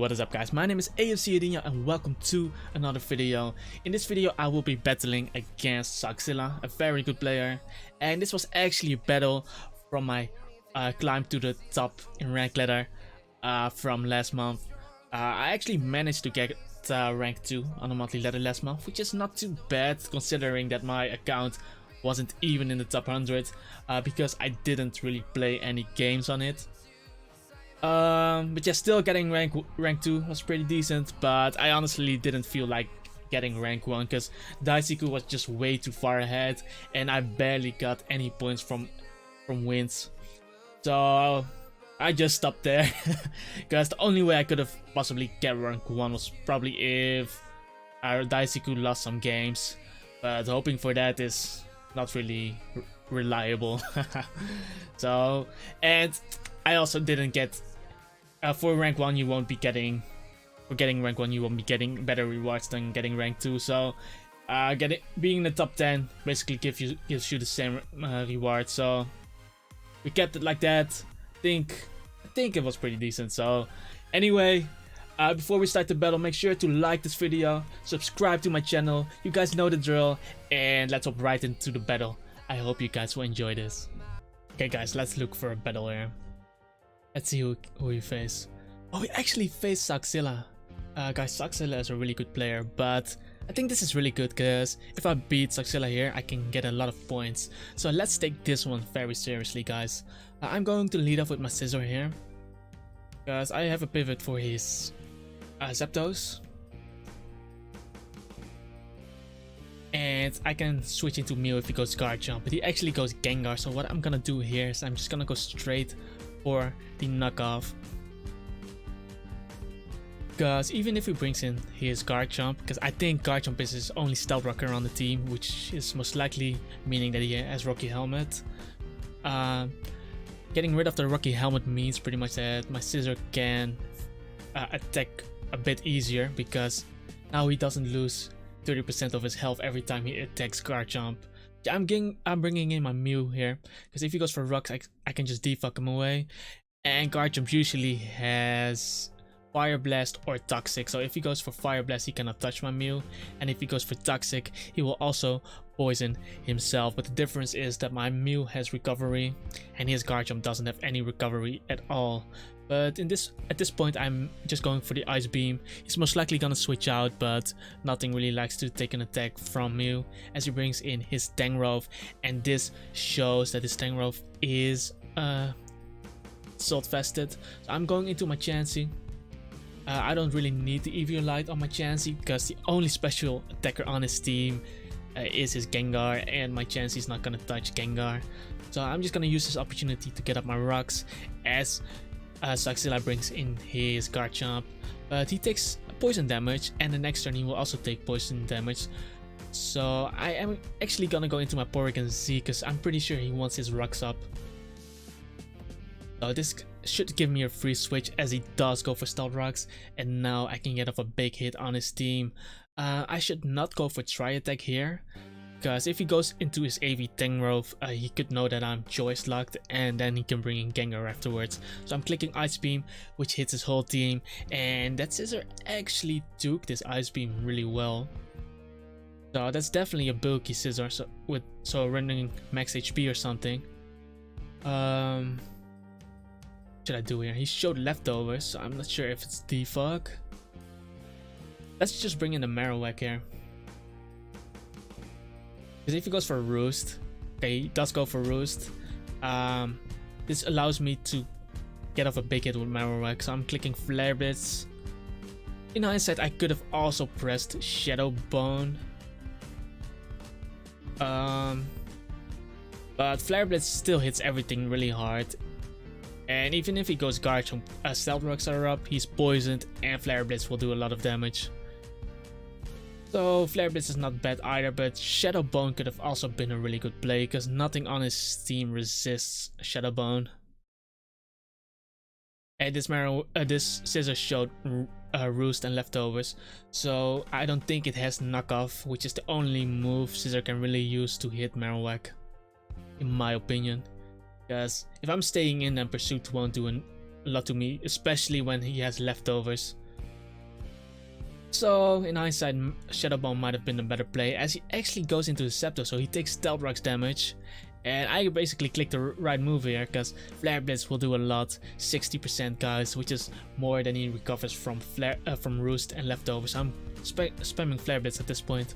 what is up guys, my name is AFC Adinho and welcome to another video. In this video I will be battling against Sokzilla, a very good player, and this was actually a battle from my climb to the top in rank ladder from last month. I actually managed to get rank 2 on the monthly ladder last month, which is not too bad considering that my account wasn't even in the top 100 because I didn't really play any games on it. But yeah, still getting rank 2 was pretty decent, but I honestly didn't feel like getting rank 1 because Daisuke was just way too far ahead and I barely got any points from wins. So I just stopped there because the only way I could have possibly get rank 1 was probably if Daisuke lost some games, but hoping for that is not really reliable. So, and I also didn't get for rank 1 you won't be getting, for getting rank 1 you won't be getting better rewards than getting rank 2. So being in the top 10 basically gives you the same reward. So we kept it like that. I think it was pretty decent. So anyway, before we start the battle, make sure to like this video, subscribe to my channel, you guys know the drill, and let's hop right into the battle. I hope you guys will enjoy this. Okay guys, let's look for a battle here. Let's see who we face. Oh, we actually face Sokzilla. Guys, Sokzilla is a really good player, but I think this is really good because if I beat Sokzilla here, I can get a lot of points. So let's take this one very seriously, guys. I'm going to lead off with my scissor here because I have a pivot for his Zapdos. And I can switch into Mew if he goes guard jump, but he actually goes Gengar. So what I'm gonna do here is I'm just gonna go straight for the knockoff, because even if he brings in his guard jump, because I think guard jump is his only stealth rocker on the team, which is most likely meaning that he has Rocky Helmet. Getting rid of the Rocky Helmet means pretty much that my scissor can attack a bit easier, because now he doesn't lose 30% of his health every time he attacks guard jump. I'm bringing in my Mew here because if he goes for rocks, I can just defuck him away, and guard jump usually has Fire Blast or Toxic. So if he goes for Fire Blast, he cannot touch my Mew, and if he goes for Toxic, he will also poison himself. But the difference is that my Mew has recovery and his guard jump doesn't have any recovery at all. But at this point, I'm just going for the Ice Beam. He's most likely gonna switch out, but nothing really likes to take an attack from Mew as he brings in his Tangrowth, and this shows that his Tangrowth is Salt Vested. So I'm going into my Chansey. I don't really need the Eviolite on my Chansey because the only special attacker on his team is his Gengar, and my Chansey is not gonna touch Gengar. So I'm just gonna use this opportunity to get up my rocks as Sokzilla brings in his guard jump, but he takes poison damage, and the next turn he will also take poison damage. So I am actually gonna go into my Porygon Z because I'm pretty sure he wants his rocks up. So this should give me a free switch as he does go for Stealth Rocks, and now I can get off a big hit on his team. I should not go for Tri Attack here, because if he goes into his AV Tangrowth, he could know that I'm choice locked, and then he can bring in Gengar afterwards. So I'm clicking Ice Beam, which hits his whole team, and that scissor actually took this Ice Beam really well. So that's definitely a bulky scissor, so running max HP or something. What should I do here? He showed leftovers, so I'm not sure if it's defuck. Let's just bring in the Marowak here. Because if he goes for Roost, okay, he does go for Roost. This allows me to get off a big hit with Marowak, so I'm clicking Flare Blitz. In hindsight, I could have also pressed Shadow Bone. But Flare Blitz still hits everything really hard. And even if he goes guard jump, Stealth Rocks are up, he's poisoned, and Flare Blitz will do a lot of damage. So Flare Blitz is not bad either, but Shadow Bone could have also been a really good play because nothing on his team resists Shadow Bone. And this scissor showed Roost and leftovers, so I don't think it has knockoff, which is the only move scissor can really use to hit Marowak, in my opinion. Because if I'm staying in, then Pursuit won't do a lot to me, especially when he has leftovers. So in hindsight, Shadow Ball might have been a better play, as he actually goes into the Scepter, so he takes Stealth Rocks damage. And I basically clicked the right move here, because Flare Blitz will do a lot, 60% guys, which is more than he recovers from Roost and Leftovers. So I'm spamming Flare Blitz at this point.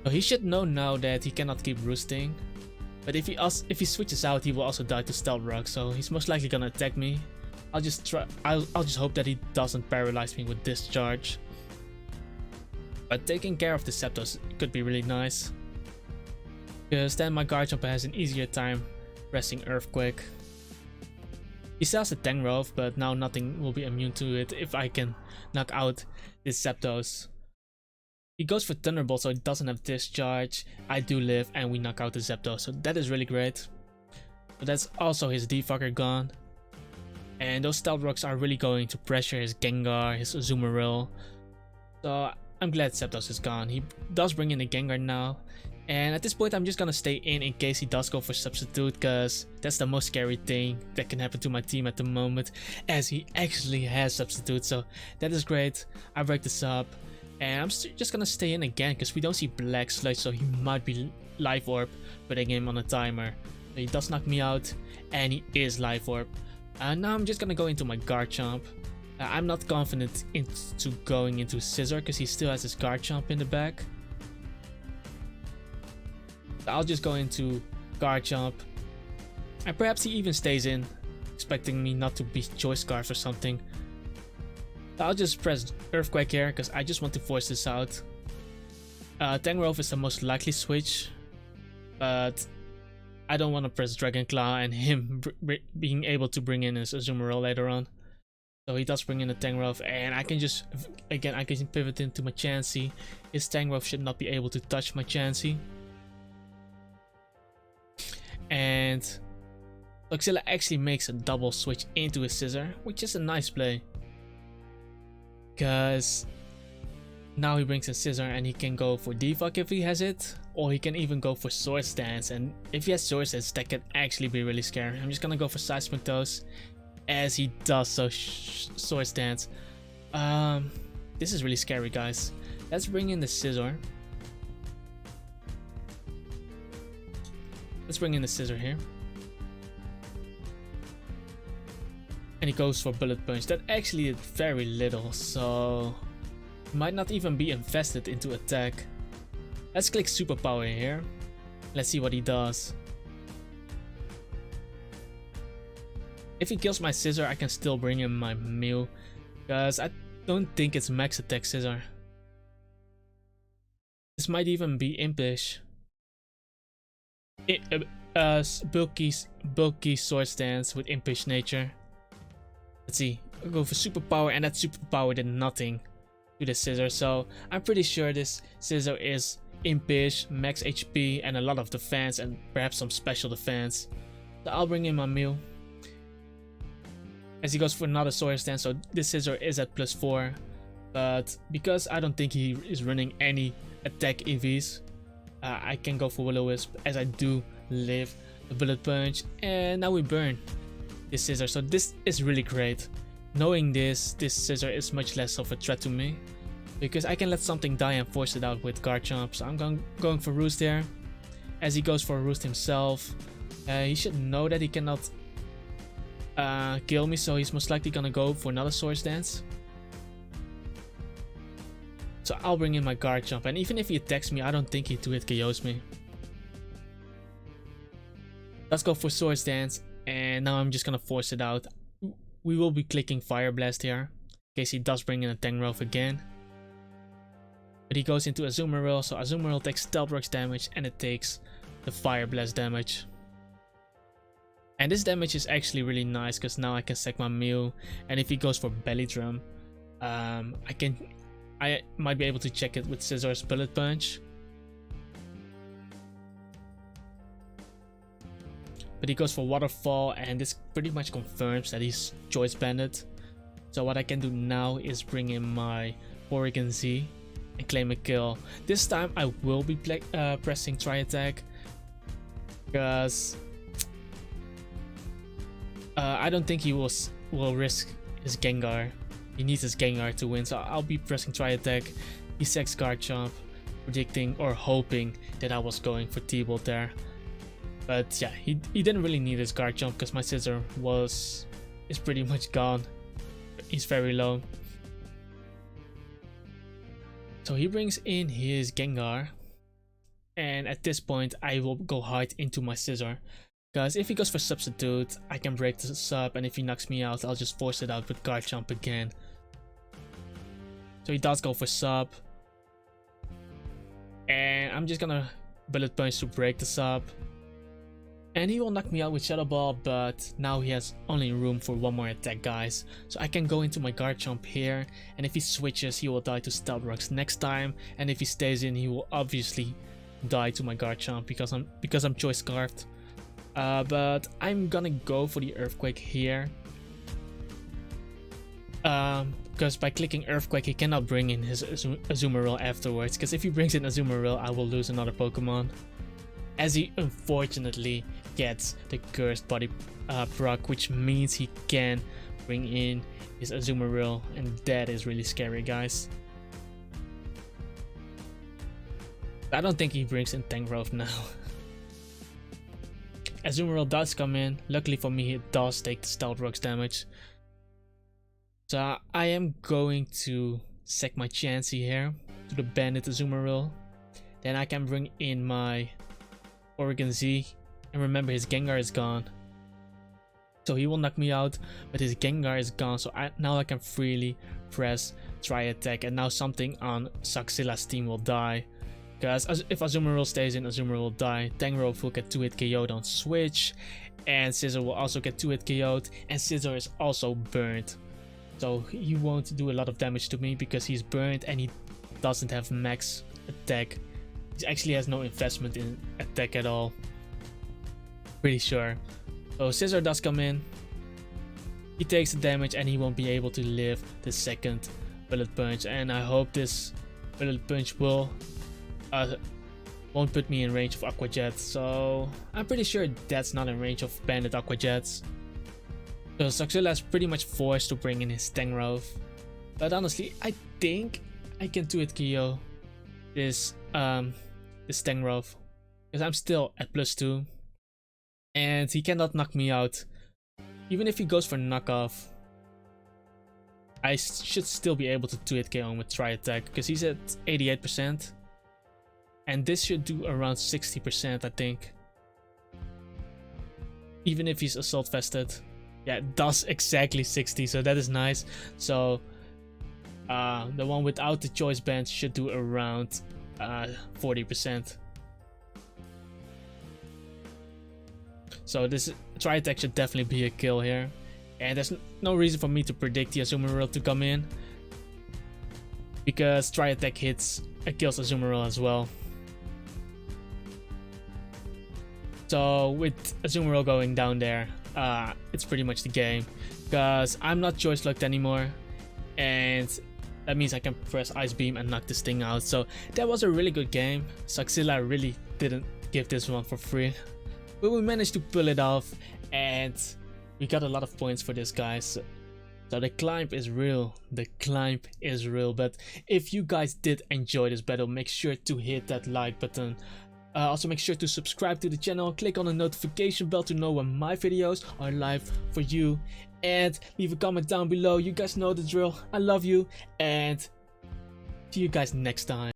So he should know now that he cannot keep roosting. But if he switches out, he will also die to Stealth Rock, so he's most likely gonna attack me. I'll just hope that he doesn't paralyze me with Discharge. But taking care of the Scepters could be really nice, because then my Garchomp has an easier time pressing Earthquake. He still has a Tangrowth, but now nothing will be immune to it if I can knock out this Zapdos. He goes for Thunderbolt, so he doesn't have Discharge. I do live, and we knock out the Zapdos, so that is really great. But that's also his Defogger gone. And those Stealth Rocks are really going to pressure his Gengar, his Azumarill. So I'm glad Zapdos is gone. He does bring in the Gengar now. And at this point, I'm just gonna stay in case he does go for Substitute, because that's the most scary thing that can happen to my team at the moment, as he actually has Substitute, so that is great. I break this up, and I'm just gonna stay in again, because we don't see Black Sludge, so he might be Life Orb, putting him on a timer. So he does knock me out, and he is Life Orb. Now I'm just gonna go into my Garchomp. I'm not confident into going into Scizor, because he still has his Garchomp in the back. I'll just go into Garchomp, and perhaps he even stays in, expecting me not to be Choice Scarf or something. I'll just press Earthquake here, because I just want to force this out. Tangrowth is the most likely switch, but I don't want to press Dragon Claw and him being able to bring in his Azumarill later on. So he does bring in a Tangrowth, and I can just, again, I can pivot into my Chansey. His Tangrowth should not be able to touch my Chansey. And Sokzilla actually makes a double switch into his Scizor, which is a nice play, because now he brings a Scizor and he can go for Defog if he has it, or he can even go for Swords Dance, and if he has Swords Dance, that can actually be really scary. I'm just gonna go for Seismic Toss, as he does so Swords Dance. This is really scary, guys. Let's bring in the Scizor. Let's bring in the Scizor here. And he goes for Bullet Punch. That actually did very little, so might not even be invested into attack. Let's click Superpower here. Let's see what he does. If he kills my Scizor, I can still bring in my Mew, because I don't think it's max attack Scizor. This might even be Impish. Bulky Sword Stance with Impish Nature. Let's see. I'll go for Superpower, and that Superpower did nothing to the Scizor, so I'm pretty sure this Scizor is Impish, max HP, and a lot of defense, and perhaps some special defense. So I'll bring in my Mew, as he goes for another Sword Stance, so this Scizor is at +4. But because I don't think he is running any attack EVs, I can go for Will-O-Wisp, as I do live the Bullet Punch, and now we burn this Scizor. So this is really great. Knowing this Scizor is much less of a threat to me, because I can let something die and force it out with Garchomp. So I'm going for Roost there, as he goes for Roost himself. He should know that he cannot kill me, so he's most likely gonna go for another Swords Dance. So I'll bring in my Garchomp, and even if he attacks me, I don't think he 2-hit KOs me. Let's go for Swords Dance, and now I'm just gonna force it out. We will be clicking Fire Blast here, in case he does bring in a Tangrowth again. But he goes into Azumarill, so Azumarill takes Stealth Rocks damage, and it takes the Fire Blast damage. And this damage is actually really nice, because now I can sack my Mew, and if he goes for Belly Drum, I might be able to check it with Scizor's Bullet Punch. But he goes for Waterfall, and this pretty much confirms that he's Choice Banded. So what I can do now is bring in my Porygon Z and claim a kill. This time I will be pressing Tri Attack, because I don't think he will risk his Gengar. He needs his Gengar to win, so I'll be pressing Tri Attack. He sacks Garchomp, predicting or hoping that I was going for T-Bolt there. But yeah, he didn't really need his Garchomp because my Scizor is pretty much gone. He's very low. So he brings in his Gengar. And at this point, I will go hard into my Scizor. Because if he goes for Substitute, I can break the sub, and if he knocks me out, I'll just force it out with Garchomp again. So he does go for sub. And I'm just gonna Bullet Punch to break the sub. And he will knock me out with Shadow Ball, but now he has only room for one more attack, guys. So I can go into my Garchomp here, and if he switches, he will die to Stealth Rocks next time. And if he stays in, he will obviously die to my Garchomp because I'm Choice Scarfed. But I'm gonna go for the Earthquake here. Because by clicking Earthquake, he cannot bring in his Azumarill afterwards. Because if he brings in Azumarill, I will lose another Pokemon. As he unfortunately gets the Cursed Body proc, which means he can bring in his Azumarill, and that is really scary, guys. I don't think he brings in Tangrowth now. Azumarill does come in. Luckily for me, it does take the Stealth Rocks damage. So I am going to sack my Chansey here to the Bandit Azumarill. Then I can bring in my Oregon Z. And remember, his Gengar is gone. So he will knock me out, but his Gengar is gone. So now I can freely press Tri Attack. And now something on Sokzilla's team will die. Because if Azumarill stays in, Azumarill will die. Tangrowth will get 2-hit KO'd on switch. And Scizor will also get 2-hit KO'd. And Scizor is also burnt. So he won't do a lot of damage to me because he's burnt and he doesn't have max attack. He actually has no investment in attack at all. Pretty sure. So Scizor does come in. He takes the damage and he won't be able to live the second Bullet Punch. And I hope this Bullet Punch won't put me in range of Aqua Jet. So I'm pretty sure that's not in range of Bandit Aqua Jets. So Sokzilla is pretty much forced to bring in his Tangrowth. But honestly, I think I can 2-hit KO this Tangrowth. Because I'm still at +2. And he cannot knock me out. Even if he goes for knockoff, I should still be able to 2-hit KO him with Tri Attack. Because he's at 88%. And this should do around 60%, I think. Even if he's Assault Vested. Yeah, it does exactly 60, so that is nice. So the one without the Choice Band should do around 40%. So this Tri Attack should definitely be a kill here. And there's no reason for me to predict the Azumarill to come in. Because Tri Attack kills Azumarill as well. So with Azumarill going down there, it's pretty much the game. Because I'm not Choice Locked anymore. And that means I can press Ice Beam and knock this thing out. So that was a really good game. Sokzilla really didn't give this one for free. But we managed to pull it off. And we got a lot of points for this, guys. So the climb is real. The climb is real. But if you guys did enjoy this battle, make sure to hit that like button. Also make sure to subscribe to the channel, click on the notification bell to know when my videos are live for you, and leave a comment down below. You guys know the drill. I love you, and see you guys next time.